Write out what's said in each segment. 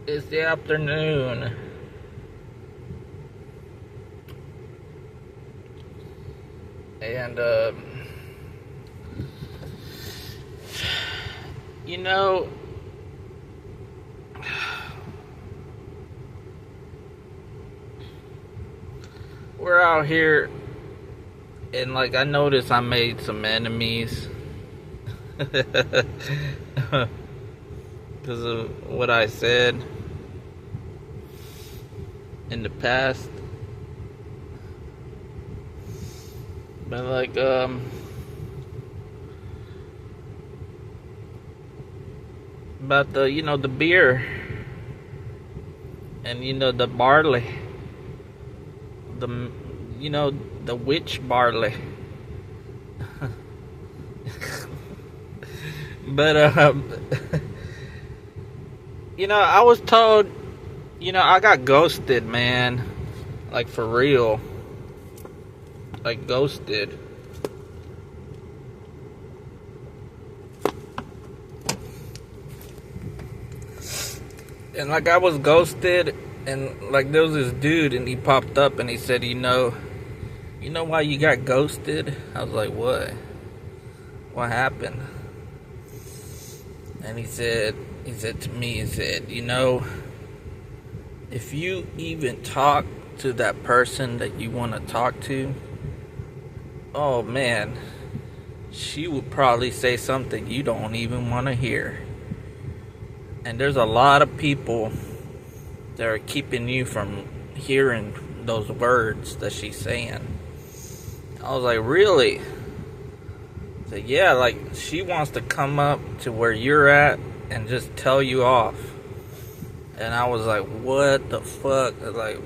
It's the afternoon. And, you know, we're out here, and like I noticed I made some enemies because of what I said in the past. But like, about the beer and the barley, the the witch barley. But I was told, I got ghosted, man. Like, for real. Like, ghosted. And like, I was ghosted, and like, there was this dude, and he popped up and he said, you know why you got ghosted? I was like, what happened? And he said to me, if you even talk to that person that you want to talk to, oh man, she would probably say something you don't even want to hear. And there's a lot of people that are keeping you from hearing those words that she's saying. I was like, really? So yeah, like, she wants to come up to where you're at and just tell you off. And I was like, what the fuck? Like,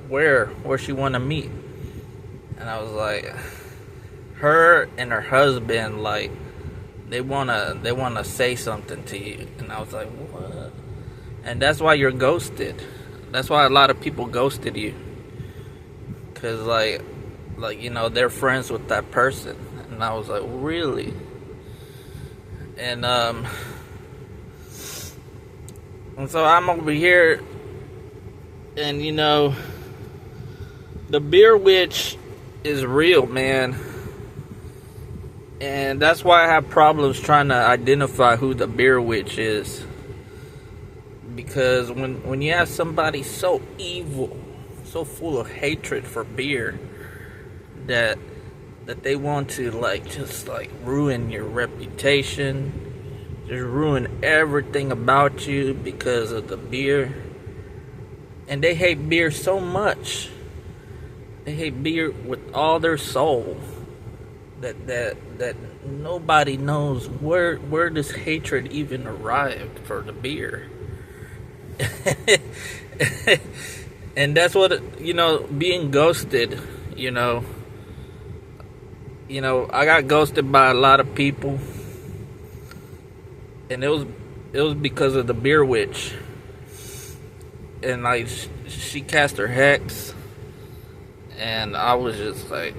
where she want to meet? And I was like, her and her husband, like, they wanna say something to you. And I was like, what? And that's why you're ghosted. That's why a lot of people ghosted you. Cause like they're friends with that person. And I was like, really? And so I'm over here, and the beer witch is real, man. And that's why I have problems trying to identify who the beer witch is. Because when you have somebody so evil, so full of hatred for beer, that they want to just ruin your reputation, just ruin everything about you because of the beer. And they hate beer so much. They hate beer with all their soul. That nobody knows where this hatred even arrived for the beer. And that's what, being ghosted, I got ghosted by a lot of people, and it was because of the beer witch. And like, she cast her hex, and I was like,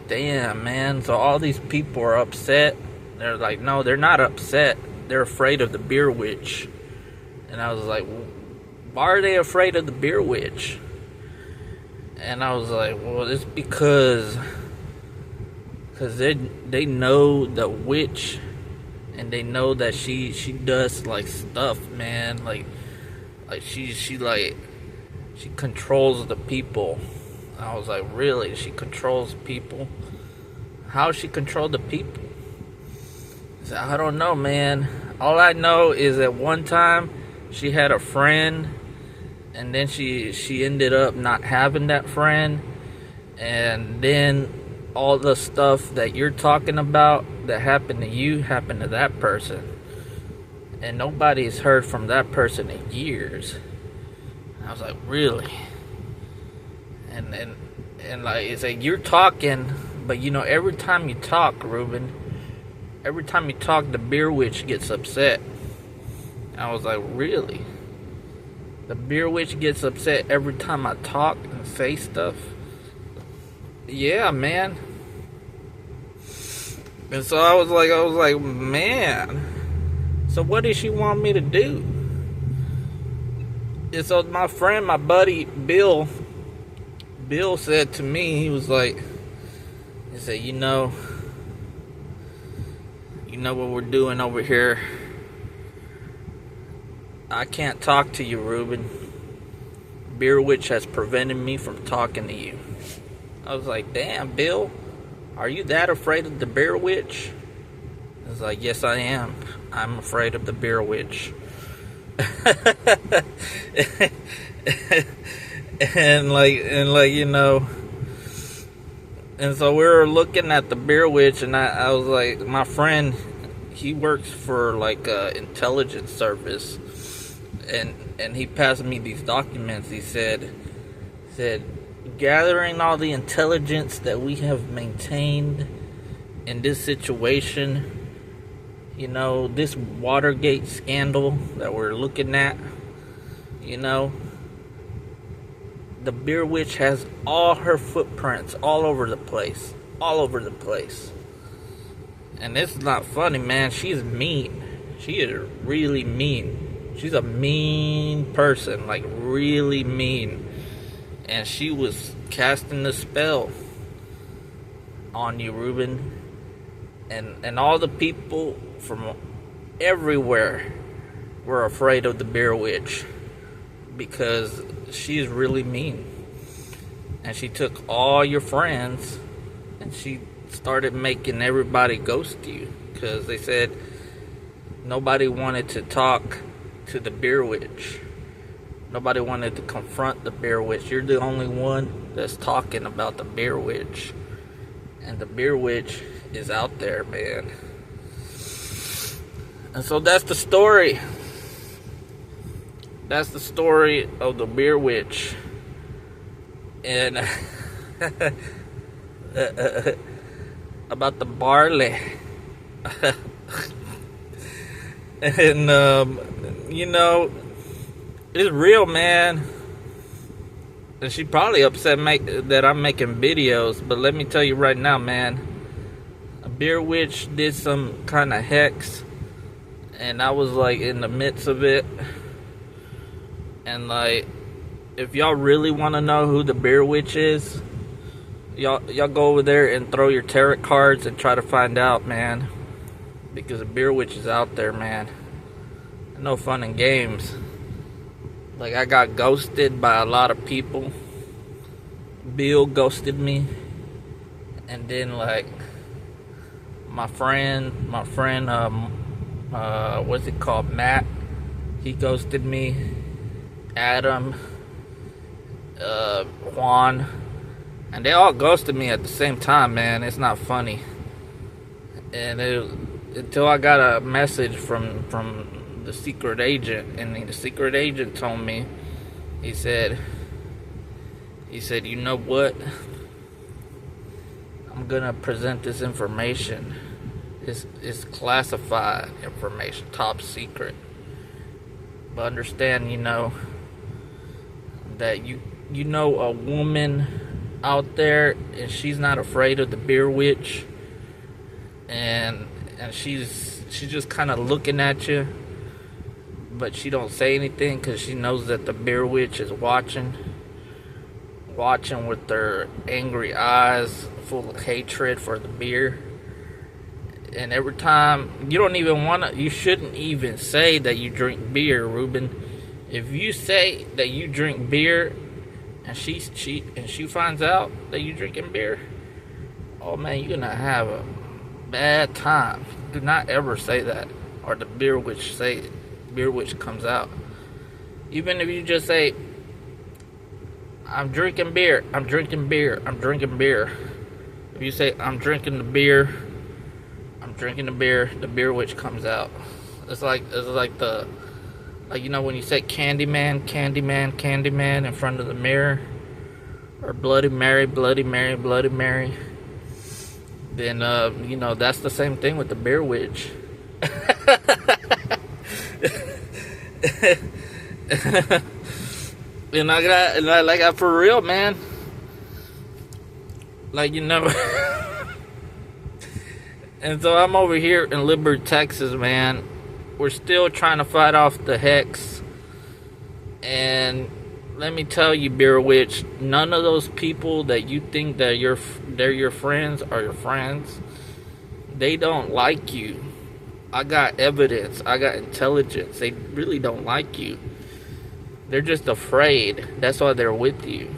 damn, man. So all these people are upset. They're like, no, they're not upset. They're afraid of the beer witch. And I was like, why are they afraid of the beer witch? And I was like, well, it's because they know the witch, and they know that she does like stuff, man. Like she controls the people. I was like, really? She controls people? How she control the people? I said, I don't know, man. All I know is that one time she had a friend, and then she ended up not having that friend, and then all the stuff that you're talking about that happened to you happened to that person, and nobody's heard from that person in years. And I was like, really? And like, it's like, you're talking, but every time you talk, Ruben, every time you talk, the beer witch gets upset. I was like, really? The beer witch gets upset every time I talk and say stuff? Yeah, man. And so I was like, man. So what does she want me to do? And so my friend, my buddy Bill said to me, he said, you know what we're doing over here. I can't talk to you, Ruben. Beer Witch has prevented me from talking to you. I was like, damn, Bill, are you that afraid of the Beer Witch? I was like, yes, I am. I'm afraid of the Beer Witch. and so we were looking at the Beer Witch, and I was like, my friend, he works for like a intelligence service, and he passed me these documents. He said gathering all the intelligence that we have maintained in this situation, this Watergate scandal that we're looking at, the Beer Witch has all her footprints all over the place. And it's not funny, man. She's mean. She is really mean. She's a mean person, like really mean. And she was casting the spell on you, Ruben. And all the people from everywhere were afraid of the Beer Witch because she's really mean. And she took all your friends and she started making everybody ghost you because they said nobody wanted to talk to the Beer Witch. Nobody wanted to confront the Beer Witch. You're the only one that's talking about the Beer Witch. And the Beer Witch is out there, man. And so that's the story. That's the story of the Beer Witch. And about the barley. And it's real, man. And she probably upset that I'm making videos, but let me tell you right now, man, a Beer Witch did some kind of hex, and I was like in the midst of it. And like, if y'all really want to know who the Beer Witch is, y'all go over there and throw your tarot cards and try to find out, man, because the Beer Witch is out there, man. No fun and games. Like, I got ghosted by a lot of people. Bill ghosted me. And then, like, my friend, what's it called, Matt, he ghosted me. Adam, Juan, and they all ghosted me at the same time, man. It's not funny. And until I got a message from the secret agent, and the secret agent told me, he said, you know what, I'm gonna present this information. It's classified information, top secret, but understand, that you know a woman out there, and she's not afraid of the Beer Witch, and she's just kind of looking at you, but she don't say anything because she knows that the Beer Witch is watching with their angry eyes full of hatred for the beer. And every time, you shouldn't even say that you drink beer, Ruben. If you say that you drink beer and she finds out that you drinking beer, oh man, you're gonna have a bad time. Do not ever say that, or the Beer Witch comes out. Even if you just say, I'm drinking beer. If you say, I'm drinking the beer, the Beer Witch comes out. It's like when you say Candyman in front of the mirror, or Bloody Mary, then that's the same thing with the Beer Witch. And I got for real, man. And so I'm over here in Liberty, Texas, man. we're still trying to fight off the hex. And let me tell you, Beer Witch, none of those people that you think that they're your friends are your friends. They don't like you. I got evidence. I got intelligence. They really don't like you. They're just afraid. That's why they're with you,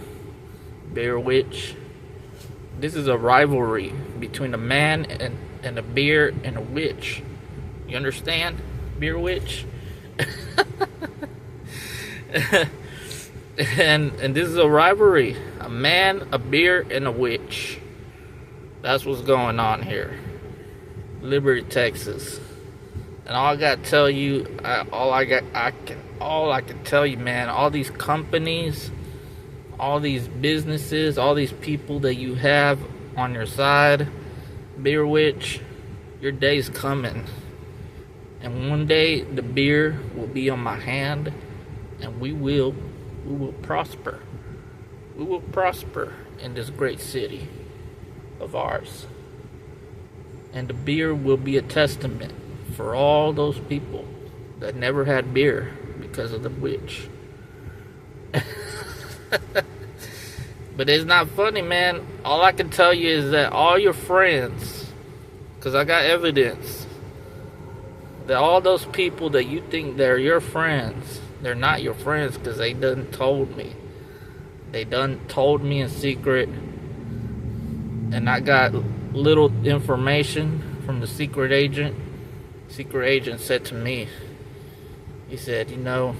Beer Witch. This is a rivalry between a man and a beer and a witch. You understand, Beer Witch? and this is a rivalry. A man, a beer, and a witch. That's what's going on here. Liberty, Texas. And all I gotta tell you, all I can tell you, man, all these companies, all these businesses, all these people that you have on your side, Beer Witch, your day's coming. And one day the beer will be on my hand, and we will prosper. We will prosper in this great city of ours. And the beer will be a testament for all those people that never had beer because of the witch. But it's not funny, man. All I can tell you is that all your friends, because I got evidence, that all those people that you think they're your friends, they're not your friends, because they done told me. They done told me in secret. And I got little information from the secret agent. Secret agent said to me, he said, you know,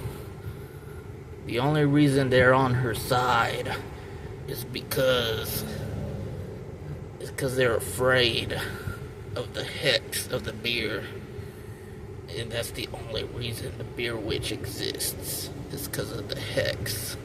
the only reason they're on her side is because they're afraid of the hex of the beer. And that's the only reason the Beer Witch exists. It's because of the hex.